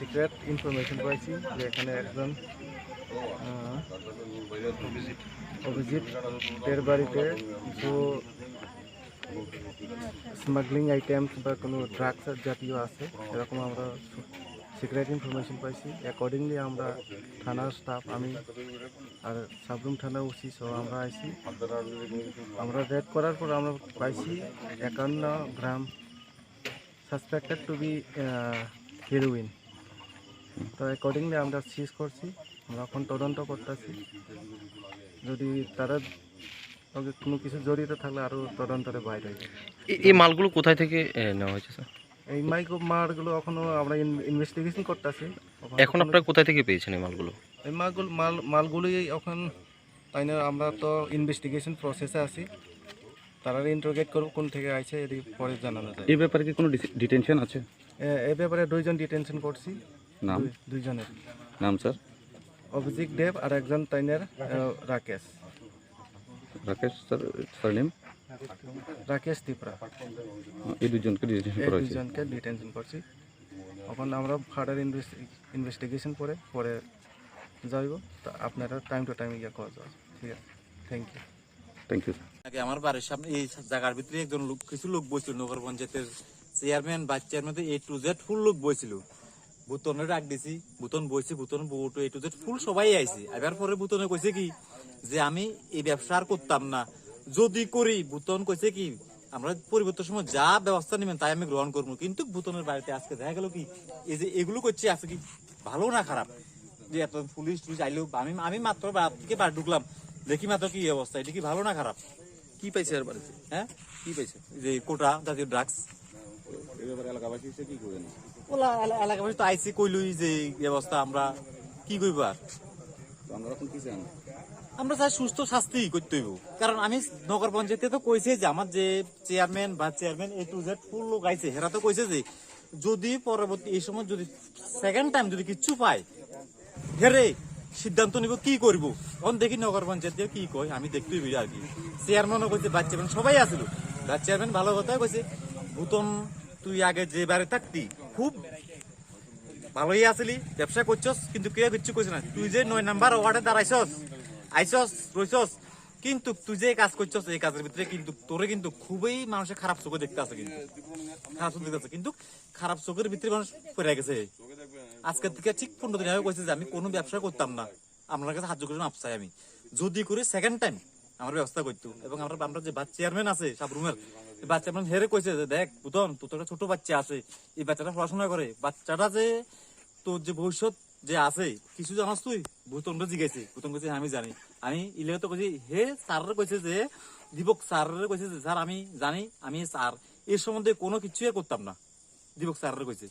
Secret information পাইছি যে এখানে একজন অভিজিৎ এর বাড়িতে কিছু স্মাগলিং আইটেমস বা কোনো ড্রাগস জাতীয় আছে এরকম আমরা সিক্রেট ইনফরমেশন পাইছি। অ্যাকর্ডিংলি আমরা থানার স্টাফ, আমি আর সাবরুম থানা ওসি সহ আমরা আইছি। আমরা রেড করার পর আমরা পাইছি 51 গ্রাম সাসপেক্টেড টু বি হেরোইন। তো অ্যাকর্ডিংলি আমরা সিজ করছি, আমরা এখন তদন্ত করতেছি। যদি তারা কোনো কিছু জড়িত থাকলে আরও তদন্তের বাইরে হয়ে যাবে। এই মালগুলো কোথায় থেকে নেওয়া হয়েছে স্যার? এই মালগুলো এখনও আমরা ইনভেস্টিগেশন করতেছি। এখন আপনারা কোথায় থেকে পেয়েছেন এই মালগুলো? এই মালগুলোই এখন তাই না, আমরা তো ইনভেস্টিগেশন প্রসেসে আছি। তারা ইন্টারোগেট করব কোন থেকে আইছে, এর পরে জানানো যায়। এই ব্যাপারে কি কোনো ডিটেনশন আছে? এই ব্যাপারে 2 জন ডিটেনশন করছি। নাম? 2 জনের নাম স্যার? অভিজিৎ দেব আর একজন তাইনের রাকেশ। Rakesh sir, surname? রাকেশ ত্রিপুরা। এই দুজনকে ডিটেনশন করা হয়েছে। দুজনকে ডিটেনশন করছি। এখন আমরা ফার্দার ইনভেস্টিগেশন পরে যাইব। তো আপনারা টাইম টু টাইম ইয়ে করা যাবে। ঠিক আছে, thank you. Thank you sir. আমার বাড়ির সামনে এই জায়গার ভিতরে একজন লোক, কিছু লোক বসছিল, নগর পঞ্চায়েতের chairman, vice chairman, A to Z ফুল লোক বসছিল। বুতনের ডাক দিছি, বুতন বইছে, বুতন বউটো A to Z ফুল সবাই আইছে। এবার পরে বুতনে কইছে কি যে আমি এই ব্যবসা আর করতাম না, যদি করি বুতন কইছে কি আমরা পরিবর্তন সময় যা ব্যবস্থা নেবেন তাই আমি গ্রহণ করবো। কিন্তু বুতনের বাড়িতে আজকে দেখা গেল কি এই যে এগুলো করছে আছে কি ভালো না খারাপ, যে এত পুলিশ টুলিশ আইলো, আমি মাত্র থেকে বার ঢুকলাম, দেখি মাত্র কি অবস্থা, এটা কি ভালো না খারাপ? কি পাইছে আর বাড়িতে? হ্যাঁ, কি পাইছে? যে কোটা জাতীয় ড্রাগস ওলা এলাকাবাসী তো আইসি কইলুই যে এই অবস্থা, আমরা কি করব আর? আমরা চাই সুস্থ শাস্তি করতে হইব। কারণ আমি নগর পঞ্চায়েতে তো কইছে যে আমার যে চেয়ারম্যান বা চেয়ারম্যান A to Z ফুল লোক আইছে, হেরা তো কইছে যে যদি পরবর্তী এই সময় যদি সেকেন্ড টাইম যদি কিচ্ছু পায় হেরে সিদ্ধান্ত নিব কি করব। এখন দেখি নগর পঞ্চায়েত কি কয়, আমি দেখতে হইব আর কি। চেয়ারম্যানও কইছে, ভাইস চেয়ারম্যান সবাই আসিল। ভাইস চেয়ারম্যান ভালো কথা কইছে, ভূতন তুই আগে যে বারে থাকতি খুব ভালোই আসলি, ব্যবসা করছস, কিন্তু কেউ কিচ্ছু কইছে না। তুই যে 9 নাম্বার ওয়ার্ডে দাঁড়াইছস, আইছস রইছস, কিন্তু তুই যে কাজ করছস এই কাজের ভিতরে কিন্তু তোরে কিন্তু খুবই মানুষের খারাপ চোখে দেখতে আছে, কিন্তু খারাপ চোখে দেখতে আছে, কিন্তু খারাপ চোখের ভিতরে মানুষ পড়ে গেছে। আজকের থেকে ঠিক 15 দিন আগে কইছে যে আমি কোনো ব্যবসা করতাম না, আপনার কাছে সাহায্য করে মাপ চাই, আমি যদি করি সেকেন্ড টাইম আমার ব্যবস্থা করতো। এবং আমরা যে ভাইস চেয়ারম্যান আছে সাবরুমের, বাচ্চা মানে হেরে কইছে যে দেখ বুতন, তোর তো একটা ছোট বাচ্চা আছে, এই বাচ্চাটা পড়াশোনা করে, বাচ্চাটা যে তোর যে ভবিষ্যৎ যে আছে কিছু জানাস তুই? ভূতনটা জিজ্ঞাসি, ভূতন কইছে আমি জানি। আমি ইলে তো কইছি হে স্যারের কইছে যে দীপক স্যারের কইছে যে স্যার আমি জানি, আমি স্যার এর সম্বন্ধে কোনো কিছুই করতাম না, দীপক স্যারের কইছে।